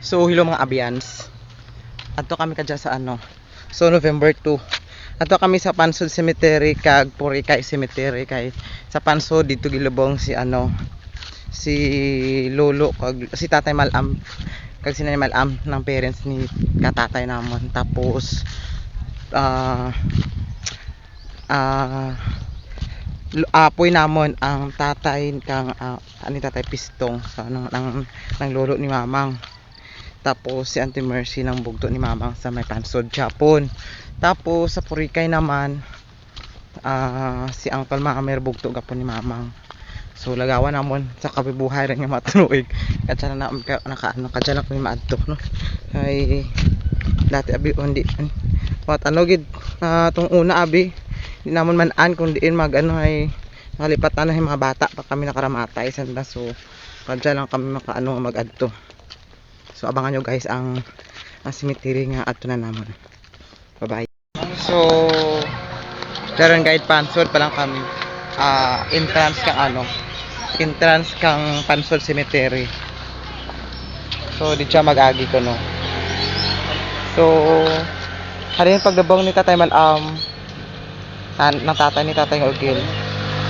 So hello mga abians. Adto kami kadya sa ano. So November 2. Adto kami sa Pansod Cemetery kag Purikay Cemetery kay sa Pansod dito gilubong si ano si lolo kag si Tatay Malam kag si Nanay Malam ng parents ni katatay namon. Tapos apoy namon ang tatay kang ani tatay Pistong sa ng lolo ni Mamang. Tapos si Auntie Mercy ng bugto ni Mamang sa may Pansod Japon. Tapos sa Purikay naman si Uncle Mamer bugto gapon ni Mamang. So lagawan namon sa kabibuhay rin nga matuig. Kadya na nakaano kadya na ko maadto no. Ay dati abi undi wat ano gid tong una abi di namon man-an kung diin mag ano ay nakalipat na yung mga bata pa kami nakaramatay sanda. So kadya lang kami makaano mag-adto. So abangan nyo guys ang cemetery nga ato na namon. Bye bye. So karon guide Pansod pa lang kami. Entrance kang Pansod Cemetery. So di siya mag-agi ko no. So harin pagdabong ni Tatay Malam ng tatay ni Tatay Ogil.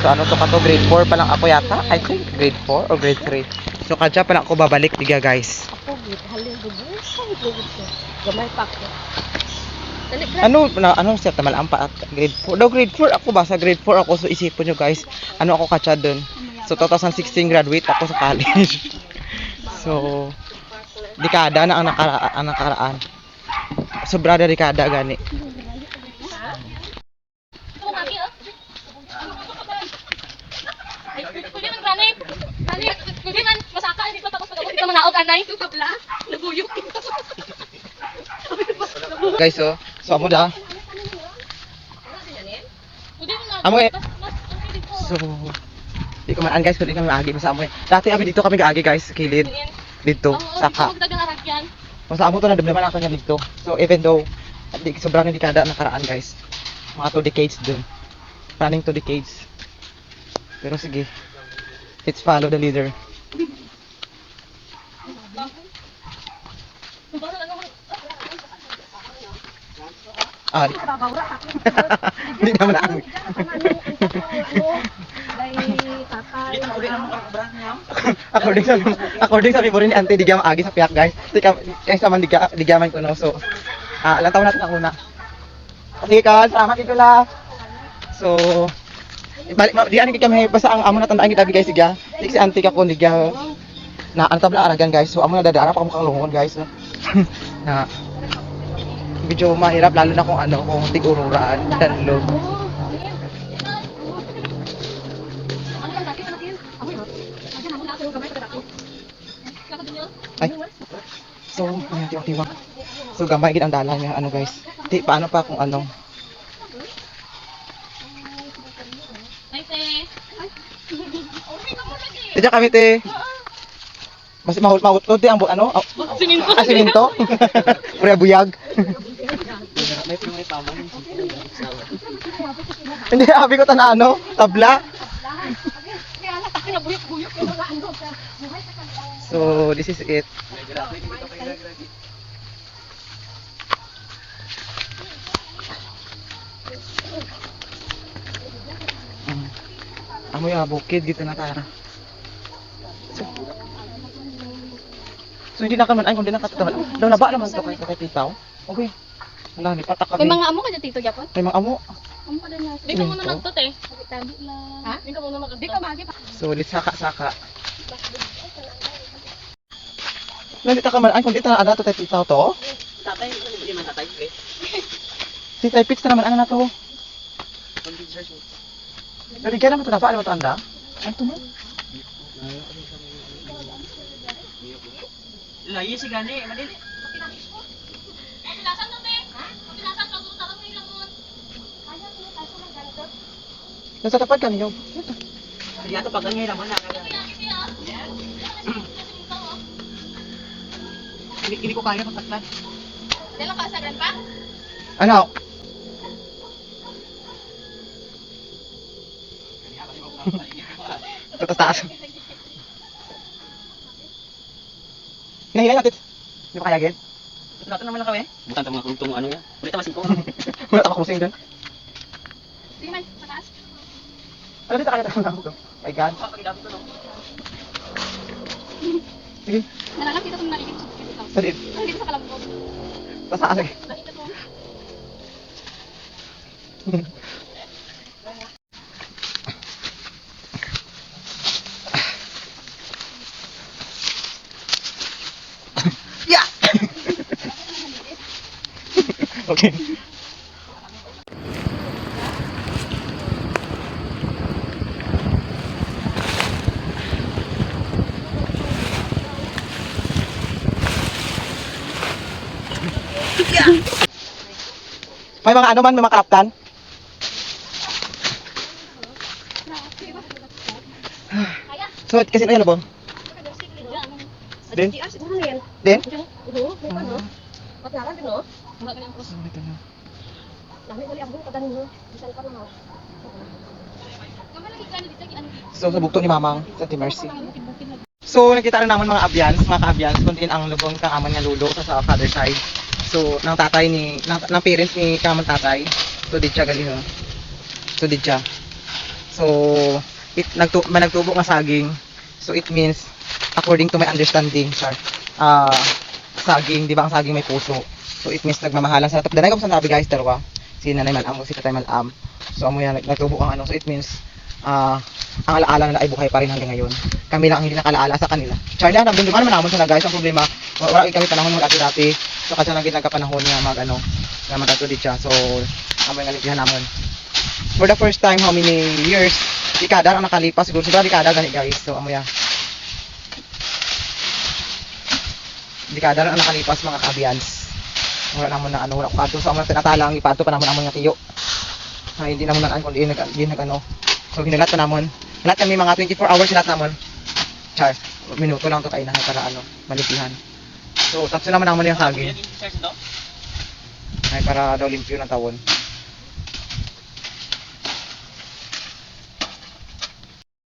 So ano to kato grade 4 pa lang ako yata. I think grade 4 or grade 3. So kadya pa lang ako babalik diga guys. Ako halin gusto. Gamay pa ko. Ano siya tamal ang pa grade 4. Daw grade 4 ako ba sa grade 4 ako so isipon nyo guys. Ano ako katsa doon. So 2016 graduate ako sa college. So dekada na ang nakaraan. Sobrada dekada gani. Kundi man masaka dito tapos pagabot dito manaog anay tabla nabuyok. Guys so amo da. Amo so di ko man guys kundi kami agi sa amo. Dati abi dito kami gaagi guys kilid dito saka. Masa amo to na damdaman ako nga dito. So even though di sobrang dekada nakaraan guys. Mga 2 decades dun. Running 2 decades. Pero sige. Let's follow the leader. Hindi naman ako. According sa memory ni Auntie, di ka maagi sa piyak guys. Kaysa man di gaman ko no. So, ilang taon natin ang una. Sige ka, salamat dito la. So, balik di ani kami basta ang amo na tandaan kita guys siga. Si Auntie ka ko diga na ang tabla aragan guys. So amo na dadara pa kamo kalungon guys no. Na medyo mahirap lalo na kung kung tig-ururaan danlog. Ay. So, tiwang. So gamay gid ang dalan nga guys. Di paano pa kung Diyan kami te. Mas mahut te ang siminto. Siminto. Pura buyag. Hindi abi ko tan tabla. So this is it. Amo ya bukid gitu na tara. So hindi na ka man ay kundi na katataman. Daw na ba naman to kay titaw? Okay. Wala ni patak kami. May mga amo ka dito Japon? May mga amo. Amo ka din na. Di ka muna nagtot eh. Tabi lang. Ha? Di ka muna nagtot. Di ka magi pa. So let's saka. Nalita ka man ay kundi ta ada to tay titaw to. Tatay, hindi man tatay. Si tay pitch na naman ano na to. Dari kaya naman ito na pa, alam mo ito anda? Ano ito mo? Layo si gani, madili. Nasa tapad ka niyo. Hindi ato pag ngay naman na. Hindi ko kaya pagtatlan. Dala ka sa grandpa? Ano? Tatas taas. Hinahinay natin. Di ba kaya, Ged? Nato naman lang kami. Bukan tong mga kultong ano ya. Ulit ta masiko. Wala tama kusing dyan. Sige man, mataas. Ano dito kaya tayo lang ito? My God. Pagidami ko no. Sige, Nalalang dito kung naligid. dali. Dito sa kalabog. Basta sige. Dito po. Yeah! Okay. May mga ano man, may mga kalaptan. Kaya. So, kasi ano ba? Din? Siguro na yan. Din? Oo, may ano. Patlaran din, no? Wala ka niyang cross. So, ito na. Dami uli ang buong pagdanin mo. Bisan pa naman. Kamalagi ka na dito, ano dito? So, sa bugto ni Mamang, sa Ate Mercy. So, nakita rin naman mga abyans, mga ka-abyans, kung din ang lubong kang aman nga lulo sa father side. So, ng tatay ni, ng parents ni kamang tatay. So, di siya galing. So, di siya. So, nagtubo nga saging. So, it means, according to my understanding, sir, saging, di ba ang saging may puso? So, it means nagmamahalan sa natap. Danay ko sa nabi guys, dalawa. Si Nanay Malam, si Tatay Malam. So, amo yan, nagtubo ang ano. So, it means, ang alaala nila ay buhay pa rin hanggang ngayon. Kami lang ang hindi nakalaala sa kanila. Charlie, nandun naman naman sila guys. Ang problema, wala kami panahon mo dati. So, kasi nang ginagapanahon niya na magtatulid siya. So, amoy nga lipihan naman. For the first time, how many years? Dekada ang nakalipas. Siguro dekada gani guys. So, amoy yan. Dekada ang nakalipas mga ka-abyans. Wala naman na ano, wala ko kadto. So, ang tinatalang ipadto pa naman amon nga tiyo. Ay, hindi naman na ano, hindi nag ano. So, hinalat pa namon. Lahat kami mga 24 hours lahat namon. Char, minuto lang to kayo na para ano, malipihan. So, tapos naman naman yung saging. Ay, para daw limpyo ng tawon.